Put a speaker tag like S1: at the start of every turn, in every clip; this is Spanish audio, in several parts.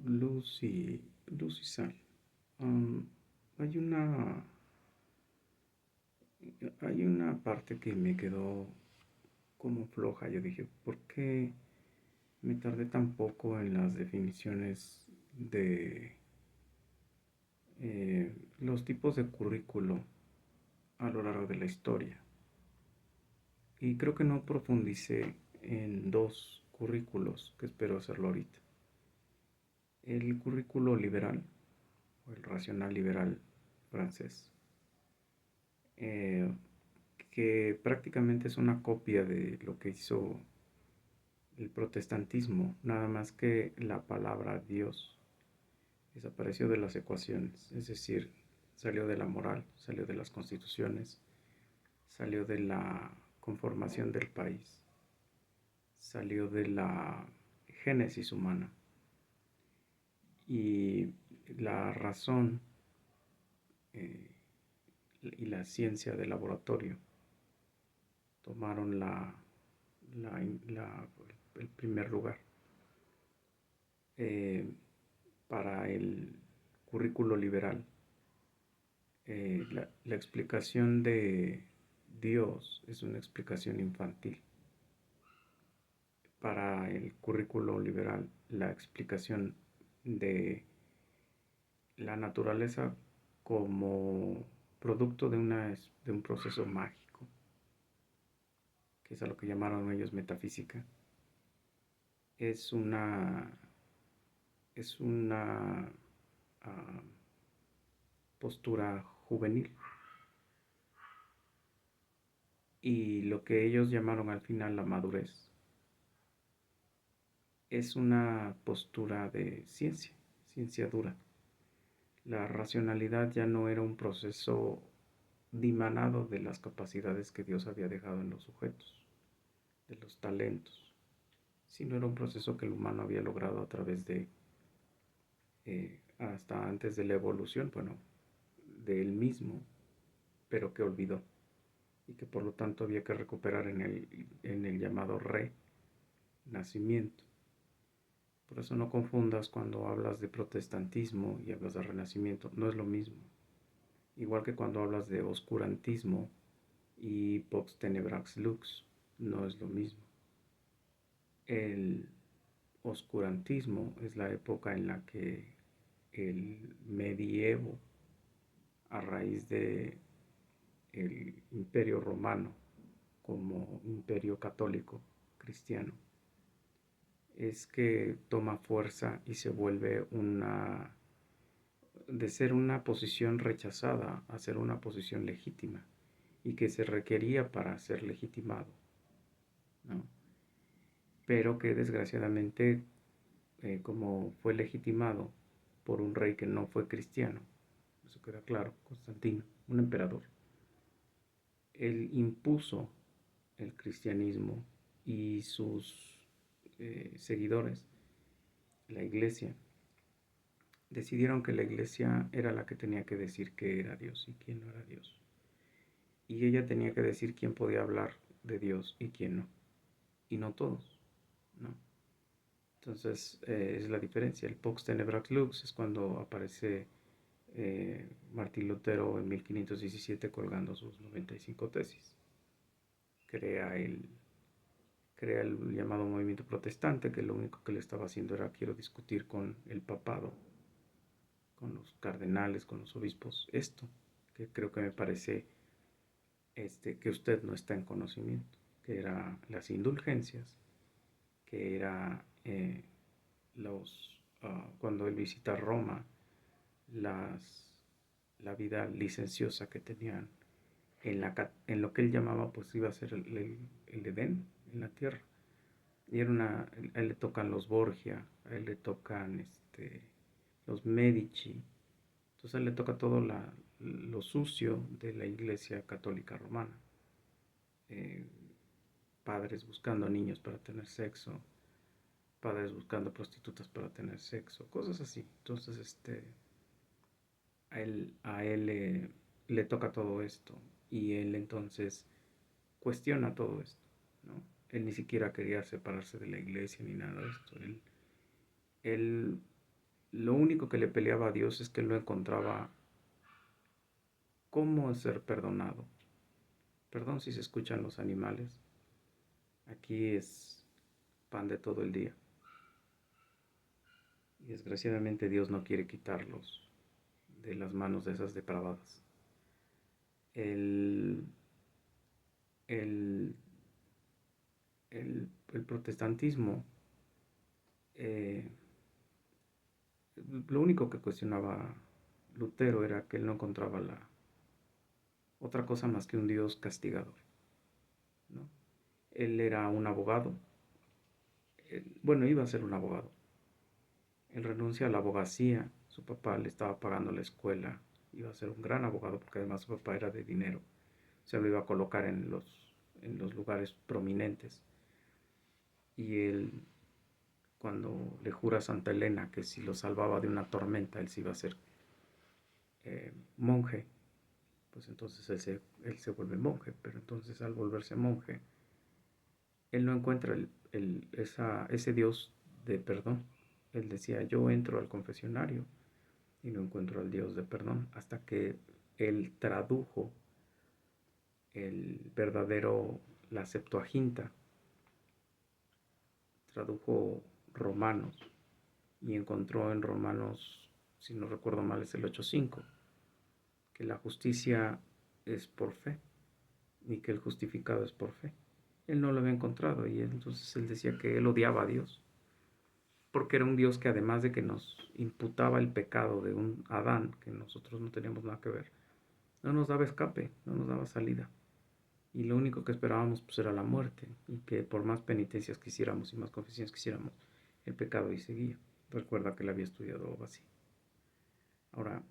S1: Luz y sal. Am, hay una, hay una parte que me quedó como floja. Yo dije, ¿por qué me tardé tan poco en las definiciones de los tipos de currículo a lo largo de la historia? Y creo que no profundicé en dos currículos que espero hacerlo ahorita. El currículo liberal o el racional liberal francés, eh, que prácticamente es una copia de lo que hizo el protestantismo, nada más que la palabra Dios desapareció de las ecuaciones, es decir, salió de la moral, salió de las constituciones, salió de la conformación del país, salió de la génesis humana y la razón eh, y la ciencia de laboratorio tomaron la- la- el primer lugar. Eh, para el currículo liberal, la explicación de Dios es una explicación infantil. Para el currículo liberal, la explicación de la naturaleza como producto de un proceso mágico, que es a lo que llamaron ellos metafísica, es una uh, postura juvenil. Y lo que ellos llamaron al final la madurez es una postura de ciencia, ciencia dura. La racionalidad ya no era un proceso dimanado de las capacidades que Dios había dejado en los sujetos, de los talentos, sino era un proceso que el humano había logrado a través de, hasta antes de la evolución, bueno, de él mismo, pero que olvidó y que por lo tanto había que recuperar en el llamado renacimiento. Por eso no confundas cuando hablas de protestantismo y hablas de renacimiento, no es lo mismo. Igual que cuando hablas de oscurantismo y Vox Tenebrax Lux, no es lo mismo. El oscurantismo es la época en la que el medievo, a raíz de el imperio romano como imperio católico cristiano, es que toma fuerza y se vuelve de ser una posición rechazada a ser una posición legítima y que se requería para ser legitimado, ¿no? Pero que desgraciadamente, como fue legitimado por un rey que no fue cristiano, eso queda claro, Constantino, un emperador, él impuso el cristianismo y sus seguidores, la iglesia, decidieron que la iglesia era la que tenía que decir qué era Dios y quién no era Dios. Y ella tenía que decir quién podía hablar de Dios y quién no. Y no todos, ¿no? Entonces, es la diferencia. El Pox Tenebrax Lux es cuando aparece Martín Lutero en 1517 colgando sus 95 tesis. Crea el, crea el llamado movimiento protestante, que lo único que le estaba haciendo era quiero discutir con el papado, con los cardenales, con los obispos, esto, que creo que me parece que usted no está en conocimiento, que era las indulgencias, que era cuando él visita Roma, las, la vida licenciosa que tenían en lo que él llamaba, pues iba a ser el Edén en la tierra. Y a él le tocan los Borgia, a él le tocan los Medici, entonces a él le toca todo lo sucio de la iglesia católica romana. Eh, Padres buscando niños para tener sexo, padres buscando prostitutas para tener sexo, cosas así. Entonces, a él le toca todo esto y él entonces cuestiona todo esto, ¿no? Él ni siquiera quería separarse de la iglesia ni nada de esto. Él lo único que le peleaba a Dios es que él no encontraba cómo ser perdonado. Perdón si se escuchan los animales. Aquí es pan de todo el día. Y desgraciadamente Dios no quiere quitarlos de las manos de esas depravadas. El, el, el protestantismo, eh, lo único que cuestionaba Lutero era que él no encontraba otra cosa más que un Dios castigador, ¿no? Él era un abogado, bueno, iba a ser un abogado. Él renuncia a la abogacía, su papá le estaba pagando la escuela, iba a ser un gran abogado porque además su papá era de dinero, se lo iba a colocar en los lugares prominentes. Y él, cuando le jura a Santa Elena que si lo salvaba de una tormenta, él se iba a ser monje, pues entonces él se vuelve monje, pero entonces al volverse monje, él no encuentra ese Dios de perdón. Él decía, yo entro al confesionario y no encuentro al Dios de perdón, hasta que él tradujo la Septuaginta, tradujo Romanos y encontró en Romanos, si no recuerdo mal, es el 8:5, que la justicia es por fe y que el justificado es por fe. Él no lo había encontrado y entonces él decía que él odiaba a Dios, porque era un Dios que además de que nos imputaba el pecado de un Adán, que nosotros no teníamos nada que ver, no nos daba escape, no nos daba salida. Y lo único que esperábamos pues era la muerte, y que por más penitencias que hiciéramos y más confesiones que hiciéramos, el pecado ahí seguía. Recuerda que él había estudiado algo así. Ahora,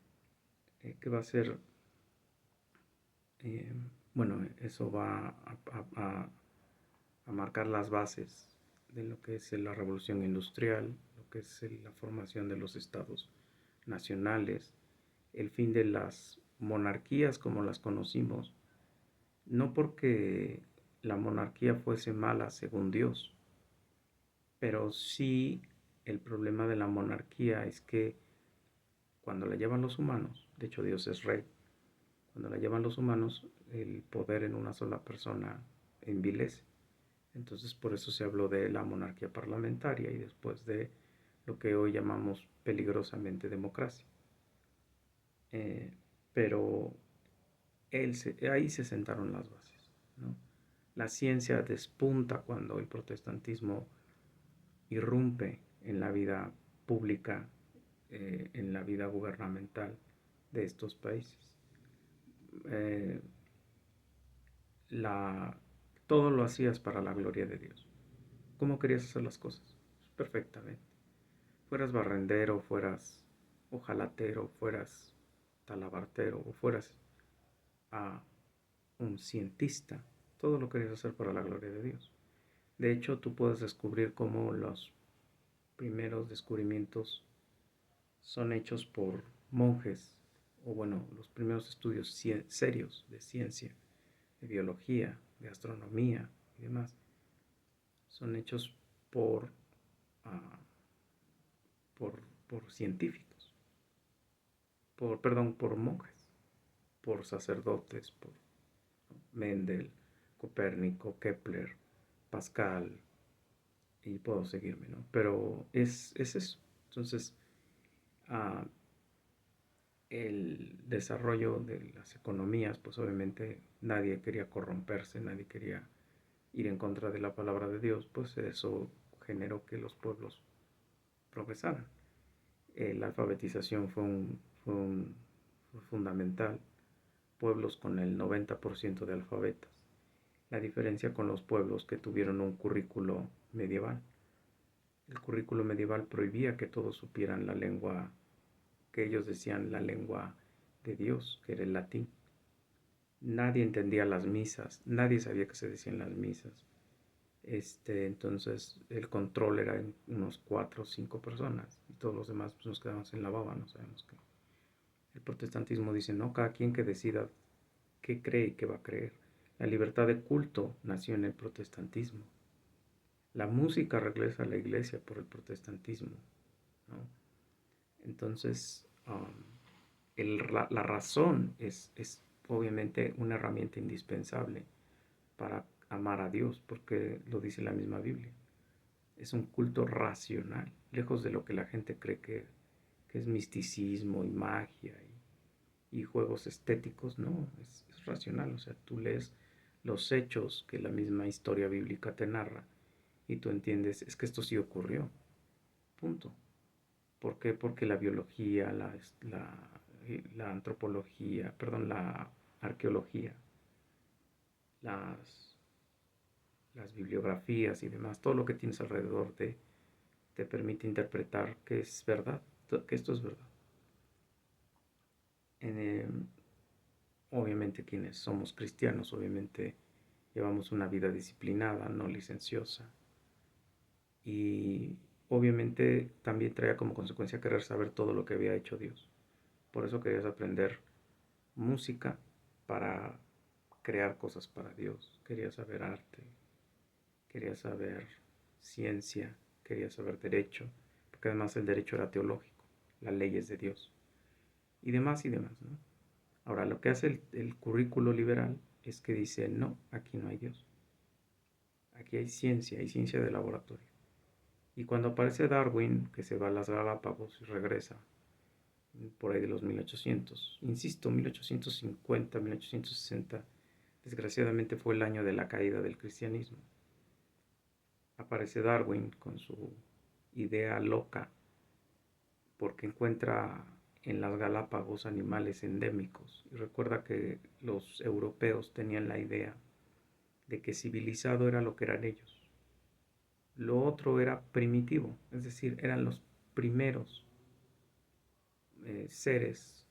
S1: ¿qué va a ser? Eh, bueno, eso va a marcar las bases de lo que es la revolución industrial, lo que es la formación de los estados nacionales, el fin de las monarquías como las conocimos, no porque la monarquía fuese mala según Dios, pero sí el problema de la monarquía es que cuando la llevan los humanos, de hecho Dios es rey, cuando la llevan los humanos, el poder en una sola persona envilece. Entonces por eso se habló de la monarquía parlamentaria y después de lo que hoy llamamos peligrosamente democracia. Pero ahí se sentaron las bases, ¿no? La ciencia despunta cuando el protestantismo irrumpe en la vida pública, en la vida gubernamental de estos países. Eh, la, Todo lo hacías para la gloria de Dios. ¿Cómo querías hacer las cosas? Perfectamente. Fueras barrendero, fueras ojalatero, fueras talabartero o fueras a un cientista, todo lo querías hacer para la gloria de Dios. De hecho, tú puedes descubrir cómo los primeros descubrimientos son hechos por monjes, o bueno, los primeros estudios serios de ciencia, de biología, de astronomía y demás, son hechos por, uh, por científicos, por monjes, por sacerdotes, por Mendel, Copérnico, Kepler, Pascal, y puedo seguirme, ¿no? Pero es eso. Entonces, uh, el desarrollo de las economías, pues obviamente nadie quería corromperse, nadie quería ir en contra de la palabra de Dios, pues eso generó que los pueblos progresaran. La alfabetización fue fundamental. Pueblos con el 90% de alfabetas. La diferencia con los pueblos que tuvieron un currículo medieval. El currículo medieval prohibía que todos supieran la lengua que ellos decían la lengua de Dios, que era el latín. Nadie entendía las misas, nadie sabía qué se decían las misas. Entonces el control era en unos 4 o 5 personas y todos los demás pues, nos quedamos en la baba, no sabemos qué. El protestantismo dice, no, cada quien que decida qué cree y qué va a creer. La libertad de culto nació en el protestantismo. La música regresa a la iglesia por el protestantismo, ¿no? Entonces, la razón es obviamente una herramienta indispensable para amar a Dios, porque lo dice la misma Biblia. Es un culto racional, lejos de lo que la gente cree que es misticismo y magia y juegos estéticos. No, es racional. O sea, tú lees los hechos que la misma historia bíblica te narra y tú entiendes, es que esto sí ocurrió, punto. ¿Por qué? Porque la biología, la antropología, perdón, la arqueología, las, las bibliografías y demás, todo lo que tienes alrededor te permite interpretar que es verdad, que esto es verdad. Eh, obviamente quienes somos cristianos, obviamente llevamos una vida disciplinada, no licenciosa, y obviamente también traía como consecuencia querer saber todo lo que había hecho Dios. Por eso querías aprender música para crear cosas para Dios. Querías saber arte, querías saber ciencia, querías saber derecho, porque además el derecho era teológico, las leyes de Dios, y demás, ¿no? Ahora, lo que hace el currículo liberal es que dice, no, aquí no hay Dios. Aquí hay ciencia de laboratorio. Y cuando aparece Darwin, que se va a las Galápagos y regresa por ahí de los 1800, insisto, 1850, 1860, desgraciadamente fue el año de la caída del cristianismo. Aparece Darwin con su idea loca porque encuentra en las Galápagos animales endémicos. Y recuerda que los europeos tenían la idea de que civilizado era lo que eran ellos. Lo otro era primitivo, es decir, eran los primeros seres.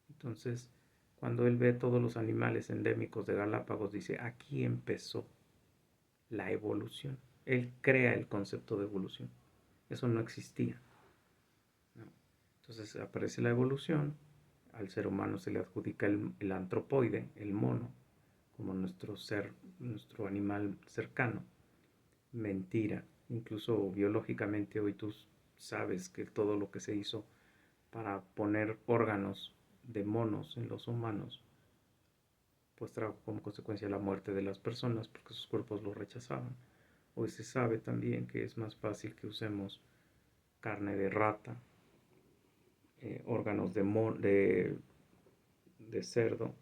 S1: Entonces, cuando él ve todos los animales endémicos de Galápagos, dice, aquí empezó la evolución. Él crea el concepto de evolución. Eso no existía, ¿no? Entonces aparece la evolución, al ser humano se le adjudica el antropoide, el mono, como nuestro ser, nuestro animal cercano. Mentira. Incluso biológicamente hoy tú sabes que todo lo que se hizo para poner órganos de monos en los humanos, pues trajo como consecuencia la muerte de las personas porque sus cuerpos lo rechazaban. Hoy se sabe también que es más fácil que usemos carne de rata, órganos de cerdo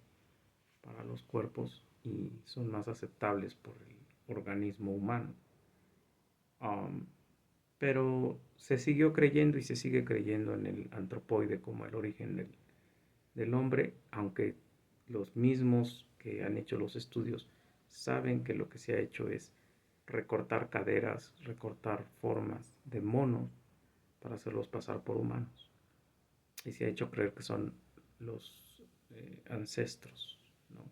S1: para los cuerpos y son más aceptables por el organismo humano. Um, pero se siguió creyendo y se sigue creyendo en el antropoide como el origen del hombre, aunque los mismos que han hecho los estudios saben que lo que se ha hecho es recortar caderas, recortar formas de monos para hacerlos pasar por humanos. Y se ha hecho creer que son los ancestros, ¿no?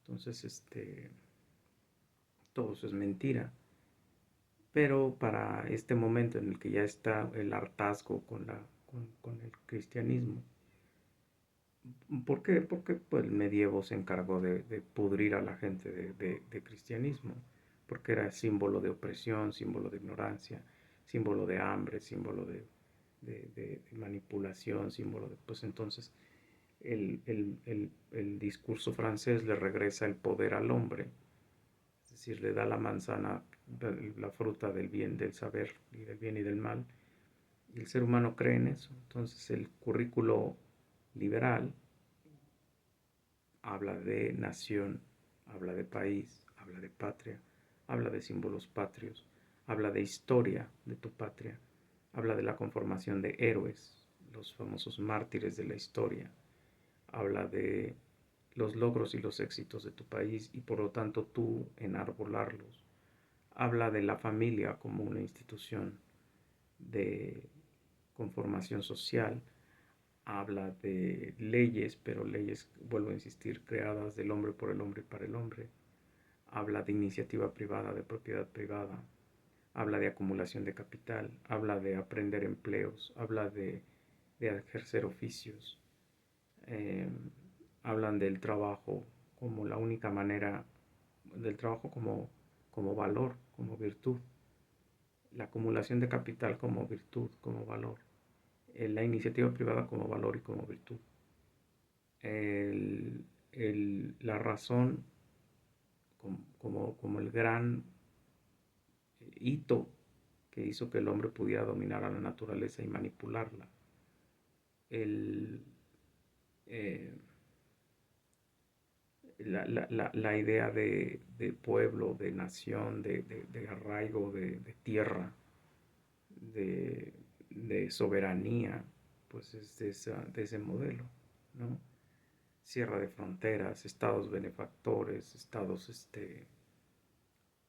S1: Entonces, todo eso es mentira. Pero para este momento en el que ya está el hartazgo con el cristianismo, ¿por qué? Porque pues, el medievo se encargó de pudrir a la gente de cristianismo, porque era símbolo de opresión, símbolo de ignorancia, símbolo de hambre, símbolo de manipulación, símbolo de... Pues entonces el discurso francés le regresa el poder al hombre, es decir, le da la manzana, la fruta del bien, del saber y del bien y del mal, y el ser humano cree en eso. Entonces el currículo liberal habla de nación, habla de país, habla de patria, habla de símbolos patrios, habla de historia de tu patria, habla de la conformación de héroes, los famosos mártires de la historia, habla de los logros y los éxitos de tu país y por lo tanto tú enarbolarlos. Habla de la familia como una institución de conformación social, habla de leyes, pero leyes, vuelvo a insistir, creadas del hombre por el hombre y para el hombre. Habla de iniciativa privada, de propiedad privada. Habla de acumulación de capital. Habla de aprender empleos. Habla de ejercer oficios. Eh, hablan del trabajo como la única manera, del trabajo como valor, como virtud. La acumulación de capital como virtud, como valor. la iniciativa privada como valor y como virtud. La razón como el gran hito que hizo que el hombre pudiera dominar a la naturaleza y manipularla. El, eh, la idea de pueblo, de nación, de arraigo, de tierra, de, de soberanía, pues es de ese modelo, ¿no? Cierre de fronteras, estados benefactores, estados,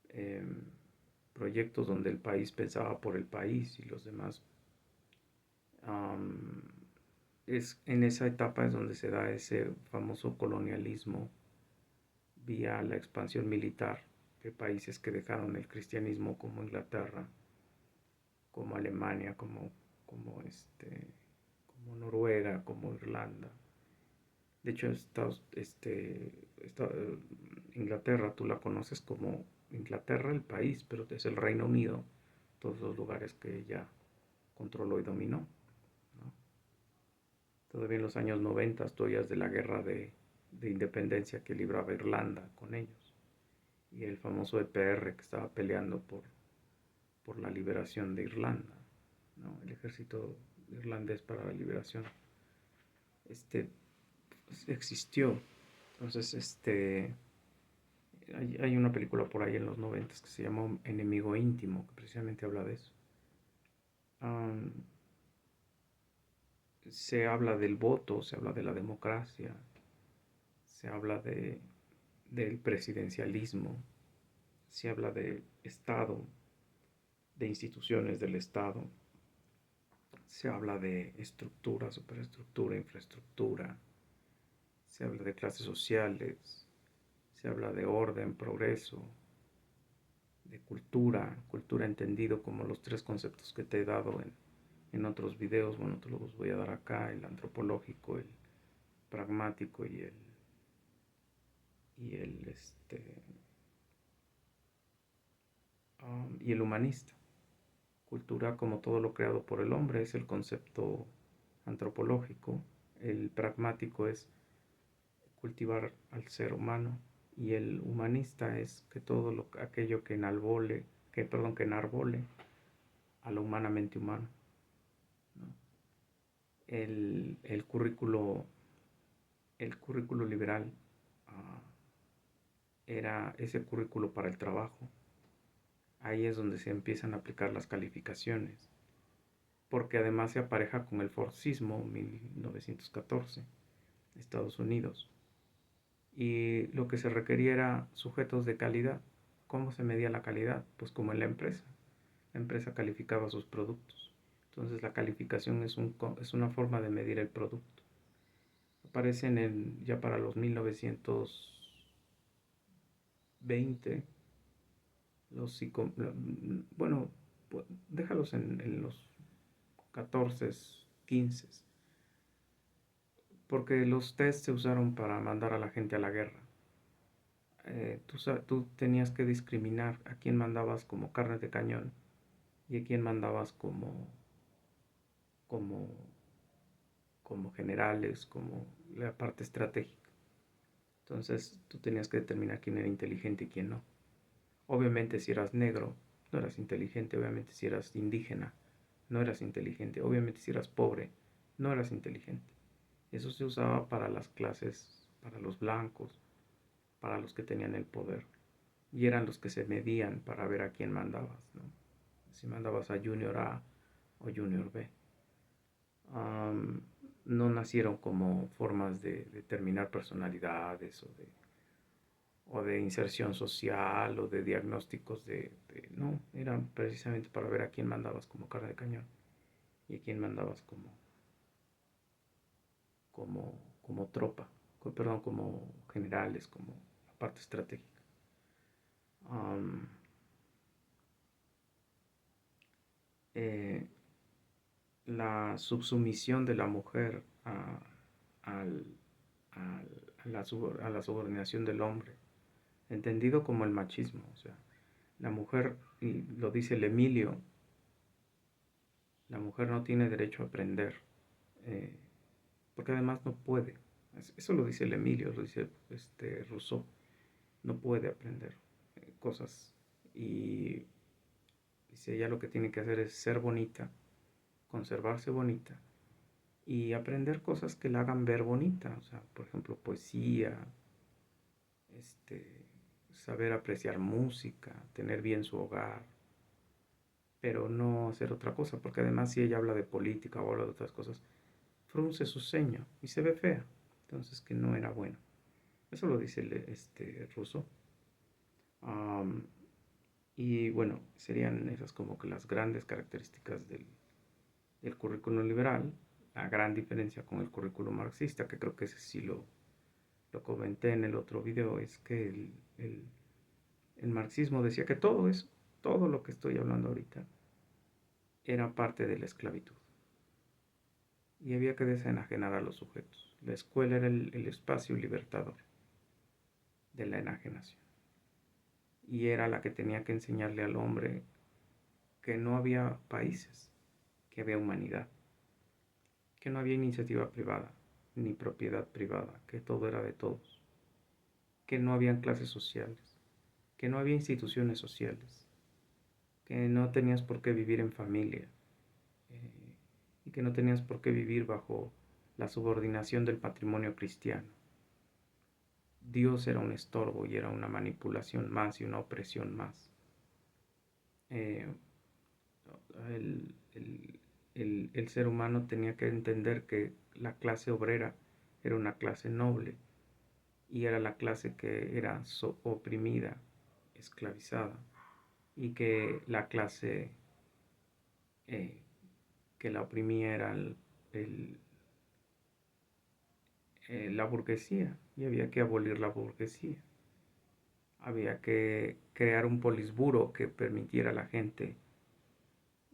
S1: eh, proyectos donde el país pensaba por el país y los demás. Um, en esa etapa es donde se da ese famoso colonialismo vía la expansión militar de países que dejaron el cristianismo, como Inglaterra, como Alemania, como Noruega, como Irlanda. De hecho, Inglaterra, tú la conoces como Inglaterra, el país, pero es el Reino Unido, todos los lugares que ella controló y dominó, ¿no? Todavía en los años 90 tú oías de la guerra de independencia que libraba Irlanda con ellos, y el famoso EPR que estaba peleando por la liberación de Irlanda, ¿no? El ejército irlandés para la liberación pues, existió. Entonces, hay una película por ahí en los 90 que se llama Enemigo Íntimo, que precisamente habla de eso. Um, Se habla del voto, se habla de la democracia, se habla del presidencialismo, se habla de Estado, de instituciones del Estado, se habla de estructura, superestructura, infraestructura, se habla de clases sociales, se habla de orden, progreso, de cultura entendido como los tres conceptos que te he dado en otros videos. Bueno, te los voy a dar acá: el antropológico, el pragmático y y el humanista. Cultura como todo lo creado por el hombre es el concepto antropológico. El pragmático es cultivar al ser humano, y el humanista es que aquello que que enarbole a lo humanamente humano, ¿no? El currículo liberal uh, era ese currículo para el trabajo. Ahí es donde se empiezan a aplicar las calificaciones, porque además se apareja con el forcismo, 1914, Estados Unidos. Y lo que se requería era sujetos de calidad. ¿Cómo se medía la calidad? Pues como en la empresa. La empresa calificaba sus productos. Entonces la calificación es una forma de medir el producto. Aparecen ya para los 1920 bueno, déjalos en los 14, 15, porque los test se usaron para mandar a la gente a la guerra. Tú tenías que discriminar a quién mandabas como carne de cañón y a quién mandabas como, como generales, como la parte estratégica. Entonces tú tenías que determinar quién era inteligente y quién no. Obviamente si eras negro, no eras inteligente. Obviamente si eras indígena, no eras inteligente. Obviamente si eras pobre, no eras inteligente. Eso se usaba para las clases, para los blancos, para los que tenían el poder. Y eran los que se medían para ver a quién mandabas, ¿no? Si mandabas a Junior A o Junior B. No nacieron como formas de determinar personalidades o de inserción social o de diagnósticos no, eran precisamente para ver a quién mandabas como carne de cañón y a quién mandabas como tropa, perdón, como generales, como la parte estratégica. Um, eh, la subsumisión de la mujer al- a la subordinación del hombre, entendido como el machismo. O sea, la mujer, y lo dice el Emilio, La mujer no tiene derecho a aprender, eh, porque además no puede. Eso lo dice el Emilio, lo dice Rousseau. No puede aprender cosas. Y dice, ella lo que tiene que hacer es ser bonita, conservarse bonita y aprender cosas que la hagan ver bonita. O sea, por ejemplo, poesía, este, saber apreciar música, tener bien su hogar, pero no hacer otra cosa, porque además si ella habla de política o habla de otras cosas, frunce su ceño y se ve fea, entonces que no era bueno. Eso lo dice Rousseau. Um, y bueno, serían esas como que las grandes características del currículum liberal, la gran diferencia con el currículum marxista, que creo que ese sí lo comenté en el otro video, es que el marxismo decía que todo eso, todo lo que estoy hablando ahorita, era parte de la esclavitud. Y había que desenajenar a los sujetos. La escuela era el espacio libertador de la enajenación. Y era la que tenía que enseñarle al hombre que no había países, que había humanidad, que no había iniciativa privada, ni propiedad privada, que todo era de todos, que no habían clases sociales, que no había instituciones sociales, que no tenías por qué vivir en familia, eh, y que no tenías por qué vivir bajo la subordinación del patrimonio cristiano. Dios era un estorbo y era una manipulación más y una opresión más. Eh, el ser humano tenía que entender que la clase obrera era una clase noble y era la clase que era oprimida, esclavizada, y que la clase eh, que la oprimía era el, la burguesía, y había que abolir la burguesía. Había que crear un polisburo que permitiera a la gente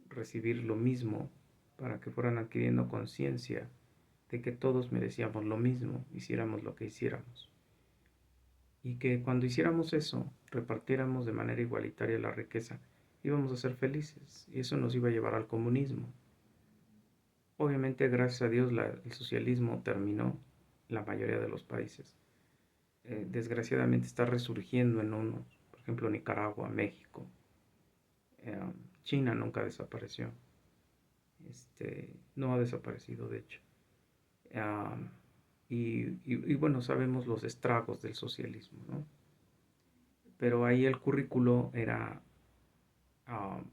S1: recibir lo mismo para que fueran adquiriendo conciencia de que todos merecíamos lo mismo, hiciéramos lo que hiciéramos. Y que cuando hiciéramos eso, repartiéramos de manera igualitaria la riqueza, íbamos a ser felices. Y eso nos iba a llevar al comunismo. Obviamente, gracias a Dios, el socialismo terminó en la mayoría de los países. Desgraciadamente está resurgiendo en unos, por ejemplo, Nicaragua, México. Eh, China nunca desapareció. No ha desaparecido, de hecho. Um, y bueno, sabemos los estragos del socialismo, ¿no? Pero ahí el currículo era um,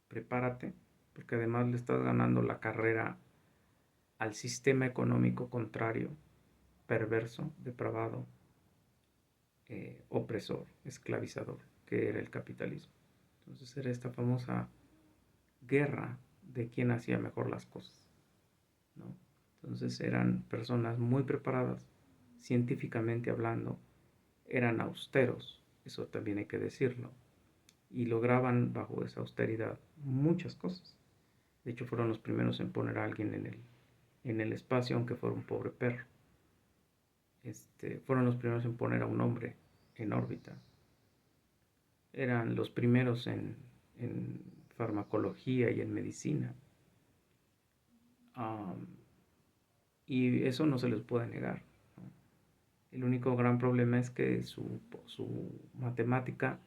S1: prepárate, porque además le estás ganando la carrera al sistema económico contrario, perverso, depravado, opresor, esclavizador, que era el capitalismo. Entonces era esta famosa guerra de quién hacía mejor las cosas, ¿no? Entonces eran personas muy preparadas, científicamente hablando, eran austeros, eso también hay que decirlo, y lograban bajo esa austeridad muchas cosas. De hecho, fueron los primeros en poner a alguien en el espacio, aunque fuera un pobre perro. Fueron los primeros en poner a un hombre en órbita. Eran los primeros en farmacología y en medicina. Um, y eso no se les puede negar, ¿no? El único gran problema es que su matemática,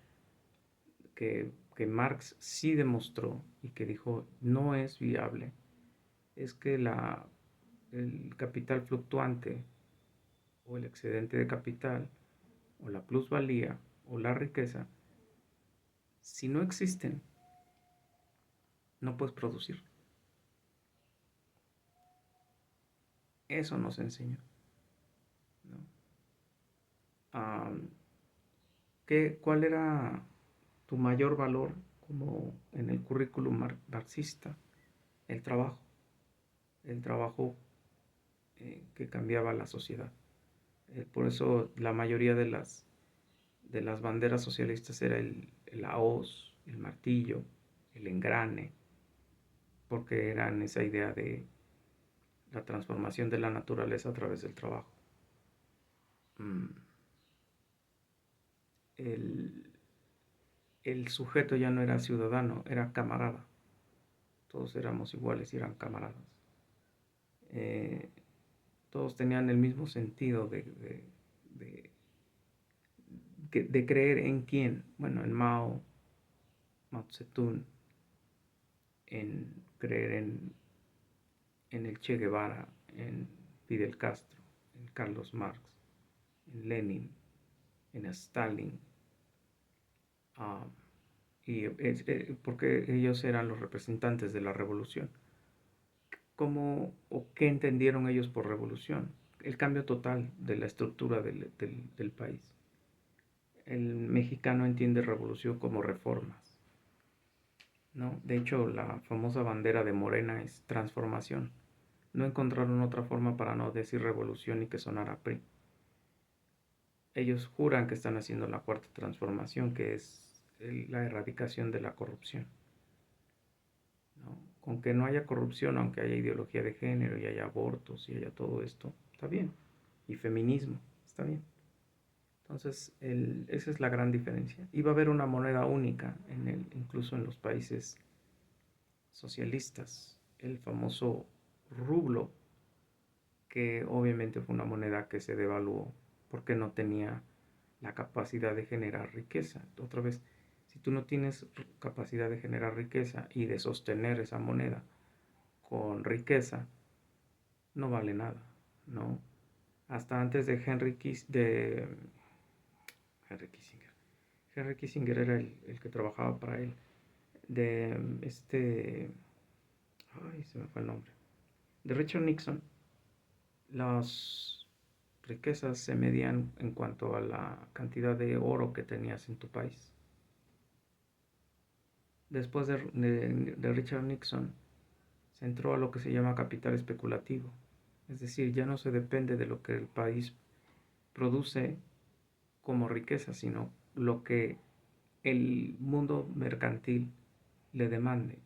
S1: que Marx sí demostró y que dijo no es viable, es que el capital fluctuante o el excedente de capital o la plusvalía o la riqueza, si no existen, no puedes producir. Eso nos enseñó, ¿no? Um, ¿Cuál era tu mayor valor como en el currículum marxista? El trabajo, el trabajo que cambiaba la sociedad. Por eso la mayoría de las banderas socialistas era la hoz, el martillo, el engrane, porque eran esa idea de la transformación de la naturaleza a través del trabajo. Mm. El, el sujeto ya no era ciudadano, era camarada. todos éramos iguales y eran camaradas. Todos tenían el mismo sentido de creer en quién. Bueno, en Mao Zedong, en creer en el Che Guevara, en Fidel Castro, en Carlos Marx, en Lenin, en Stalin, uh, porque ellos eran los representantes de la revolución. ¿Cómo o qué entendieron ellos por revolución? El cambio total de la estructura del país. El mexicano entiende revolución como reformas, ¿no? De hecho, la famosa bandera de Morena es transformación. No encontraron otra forma para no decir revolución y que sonara PRI. Ellos juran que están haciendo la cuarta transformación, que es la erradicación de la corrupción, ¿no? Con que no haya corrupción, aunque haya ideología de género y haya abortos y haya todo esto, está bien. Y feminismo, está bien. Entonces, esa es la gran diferencia. Y va a haber una moneda única, incluso en los países socialistas, el famoso rublo, que obviamente fue una moneda que se devaluó porque no tenía la capacidad de generar riqueza. Otra vez, si tú no tienes capacidad de generar riqueza y de sostener esa moneda con riqueza, no vale nada, ¿no? Hasta antes de Henry Kissinger. Henry Kissinger era el que trabajaba para él. Ay, se me fue el nombre. De Richard Nixon, las riquezas se medían en cuanto a la cantidad de oro que tenías en tu país. Después de Richard Nixon, se entró a lo que se llama capital especulativo. Es decir, ya no se depende de lo que el país produce como riqueza, sino lo que el mundo mercantil le demande.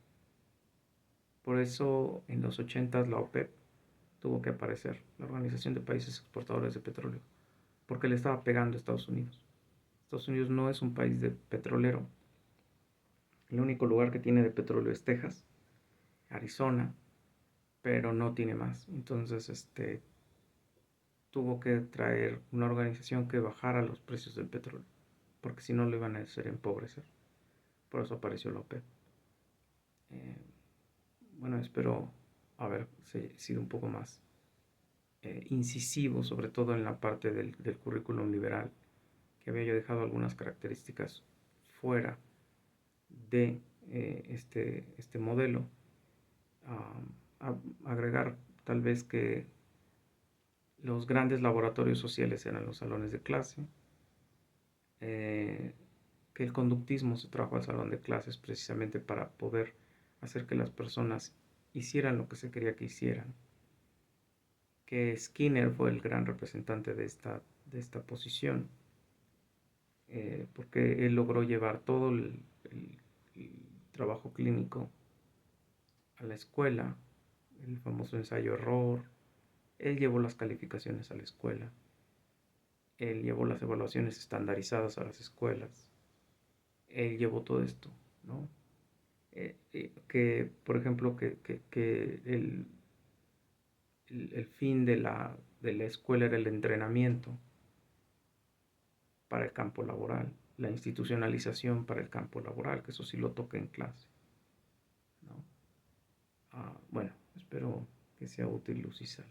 S1: Por eso en los 80 la OPEP tuvo que aparecer, la Organización de Países Exportadores de Petróleo, porque le estaba pegando a Estados Unidos. Estados Unidos no es un país de petrolero. El único lugar que tiene de petróleo es Texas, Arizona, pero no tiene más. Entonces, tuvo que traer una organización que bajara los precios del petróleo, porque si no lo iban a hacer empobrecer. Por eso apareció la OPEP. Bueno, espero haber sido un poco más incisivo, sobre todo en la parte del currículum liberal, que había yo dejado algunas características fuera de este modelo. Agregar tal vez que los grandes laboratorios sociales eran los salones de clase, que el conductismo se trajo al salón de clases precisamente para poder hacer que las personas hicieran lo que se quería que hicieran, que Skinner fue el gran representante de esta posición, porque él logró llevar todo el trabajo clínico a la escuela, el famoso ensayo-error. Él llevó las calificaciones a la escuela, él llevó las evaluaciones estandarizadas a las escuelas, él llevó todo esto, ¿no? Que, por ejemplo, que el fin de la escuela era el entrenamiento para el campo laboral, la institucionalización para el campo laboral, que eso sí lo toqué en clase, ¿no? Bueno, espero que sea útil, Lucisal.